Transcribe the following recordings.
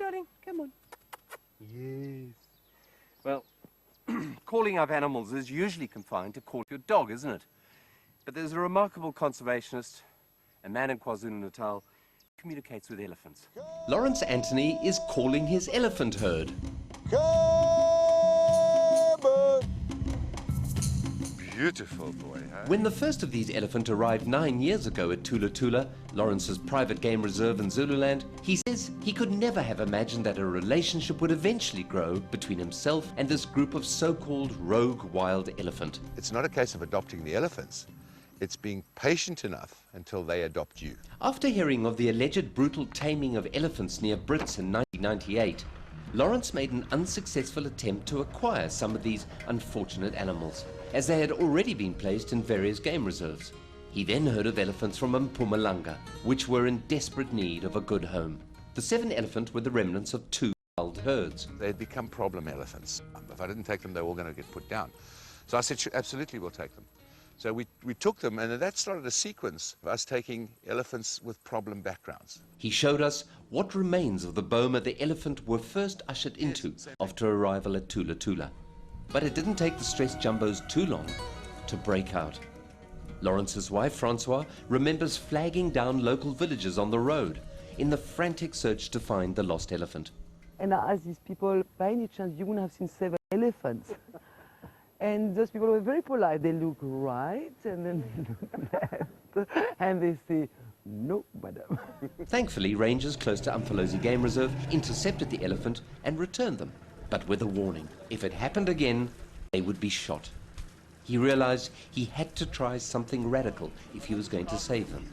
darling, come on. Yes. Well, calling up animals is usually confined to call your dog, isn't it? But there's a remarkable conservationist, a man in KwaZulu Natal, who communicates with elephants. Lawrence Anthony is calling his elephant herd. Beautiful boy, huh? When the first of these elephants arrived 9 years ago at Thula Thula, Lawrence's private game reserve in Zululand, he says he could never have imagined that a relationship would eventually grow between himself and this group of so-called rogue wild elephant. It's not a case of adopting the elephants. It's being patient enough until they adopt you. After hearing of the alleged brutal taming of elephants near Brits in 1998, Lawrence made an unsuccessful attempt to acquire some of these unfortunate animals, as they had already been placed in various game reserves. He then heard of elephants from Mpumalanga, which were in desperate need of a good home. The 7 elephants were the remnants of 2 wild herds. They'd become problem elephants. If I didn't take them, they were all going to get put down. So I said, absolutely, we'll take them. So we took them, and that started a sequence of us taking elephants with problem backgrounds. He showed us what remains of the boma the elephant were first ushered into after arrival at Thula Thula. But it didn't take the stressed jumbos too long to break out. Lawrence's wife, Francois, remembers flagging down local villagers on the road in the frantic search to find the lost elephant. And I asked these people, by any chance, you wouldn't have seen 7 elephants? And those people were very polite. They look right, and then they look left, and they say, no, madam. Thankfully, rangers close to Umfolozi Game Reserve intercepted the elephant and returned them, but with a warning. If it happened again, they would be shot. He realized he had to try something radical if he was going to save them.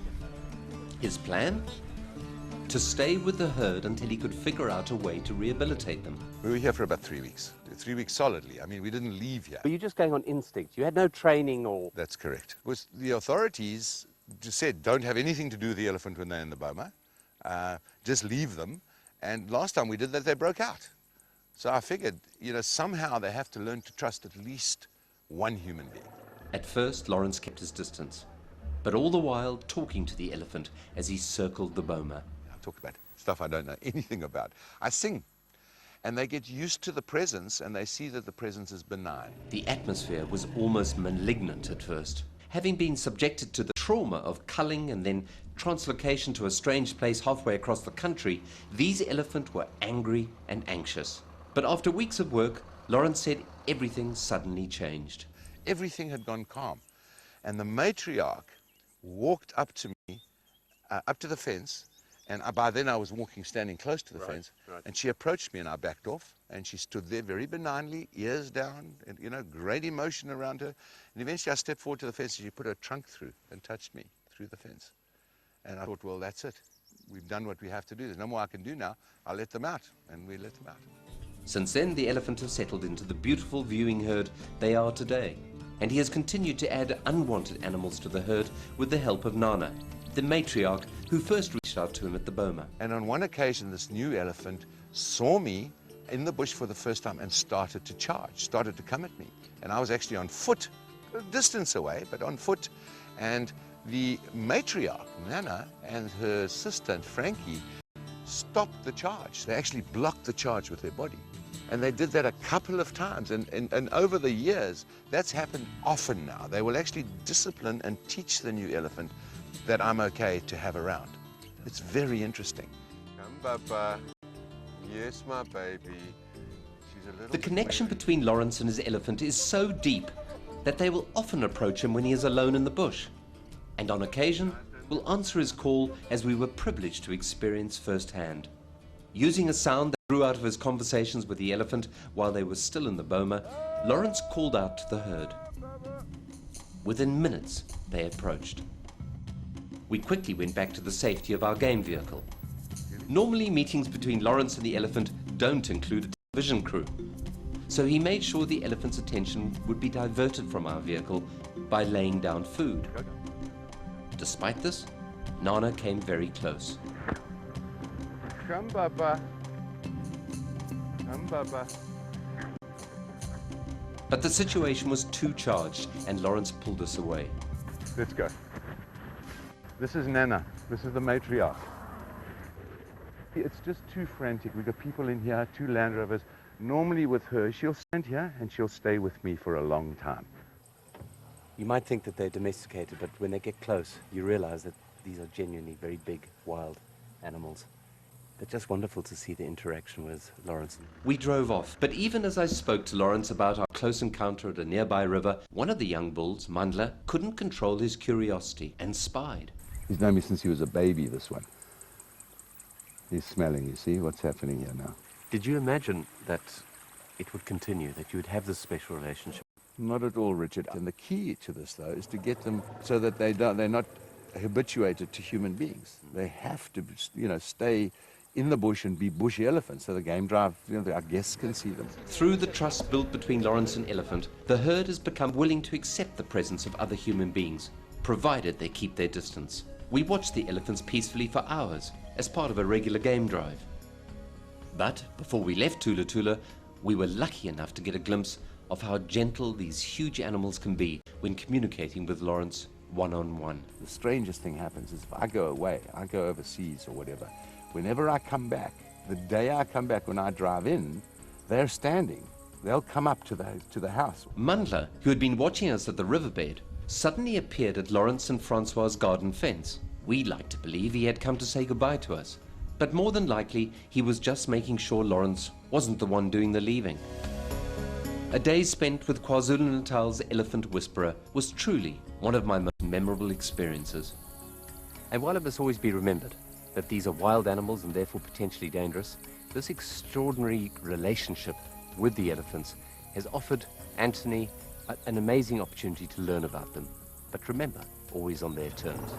His plan? To stay with the herd until he could figure out a way to rehabilitate them. We were here for about 3 weeks. 3 weeks solidly. I mean, we didn't leave here. Were you just going on instinct? You had no training or... That's correct. The authorities just said, don't have anything to do with the elephant when they're in the boma. Just leave them. And last time we did that, they broke out. So I figured, you know, somehow they have to learn to trust at least one human being. At first, Lawrence kept his distance, but all the while talking to the elephant as he circled the boma. I talk about stuff I don't know anything about. I sing. And they get used to the presence, and they see that the presence is benign. The atmosphere was almost malignant at first. Having been subjected to the trauma of culling and then translocation to a strange place halfway across the country, these elephants were angry and anxious. But after weeks of work, Lawrence said everything suddenly changed. Everything had gone calm. And the matriarch walked up to me, up to the fence, and by then I was standing close to the fence, and she approached me and I backed off, and she stood there very benignly, ears down, and, you know, great emotion around her. And eventually I stepped forward to the fence and she put her trunk through and touched me through the fence. And I thought, well, that's it. We've done what we have to do. There's no more I can do now. I'll let them out. And we let them out. Since then, the elephant have settled into the beautiful viewing herd they are today. And he has continued to add unwanted animals to the herd with the help of Nana, the matriarch who first reached out to him at the boma. And on one occasion, this new elephant saw me in the bush for the first time and started to charge, started to come at me. And I was actually on foot, a distance away, but on foot. And the matriarch, Nana, and her assistant, Frankie, stopped the charge. They actually blocked the charge with their body. And they did that a couple of times. And over the years, that's happened often now. They will actually discipline and teach the new elephant that I'm okay to have around. It's very interesting. Come, Papa. Yes, my baby. She's a little... The connection between Lawrence and his elephant is so deep that they will often approach him when he is alone in the bush. And on occasion, will answer his call as we were privileged to experience firsthand. Using a sound that grew out of his conversations with the elephant while they were still in the boma, Lawrence called out to the herd. Within minutes, they approached. We quickly went back to the safety of our game vehicle. Normally, meetings between Lawrence and the elephant don't include a television crew. So he made sure the elephant's attention would be diverted from our vehicle by laying down food. Despite this, Nana came very close. Come, Papa. Come, Papa. But the situation was too charged, and Lawrence pulled us away. Let's go. This is Nana. This is the matriarch. it's just too frantic. We've got people in here, 2 Land Rovers. Normally with her, she'll stand here and she'll stay with me for a long time. You might think that they're domesticated, but when they get close, you realize that these are genuinely very big, wild animals. They're just wonderful to see the interaction with Lawrence. We drove off, but even as I spoke to Lawrence about our close encounter at a nearby river, one of the young bulls, Mandla, couldn't control his curiosity and spied. He's known me since he was a baby, this one. He's smelling, you see what's happening here now. Did you imagine that it would continue, that you would have this special relationship? Not at all, Richard. And the key to this, though, is to get them so that they're not habituated to human beings. They have to, stay in the bush and be bushy elephants, so the game drive, our guests can see them. Through the trust built between Lawrence and Elephant, the herd has become willing to accept the presence of other human beings, provided they keep their distance. We watched the elephants peacefully for hours as part of a regular game drive. But before we left Thula Thula, we were lucky enough to get a glimpse of how gentle these huge animals can be when communicating with Lawrence one-on-one. The strangest thing happens is if I go away, I go overseas or whatever, whenever I come back, the day I come back when I drive in, they're standing. They'll come up to the house. Mandla, who had been watching us at the riverbed, suddenly appeared at Lawrence and Francois's garden fence. We like to believe he had come to say goodbye to us, but more than likely he was just making sure Lawrence wasn't the one doing the leaving. A day spent with KwaZulu Natal's elephant whisperer was truly one of my most memorable experiences. And while it must always be remembered that these are wild animals and therefore potentially dangerous, this extraordinary relationship with the elephants has offered Anthony an amazing opportunity to learn about them. But remember, always on their terms.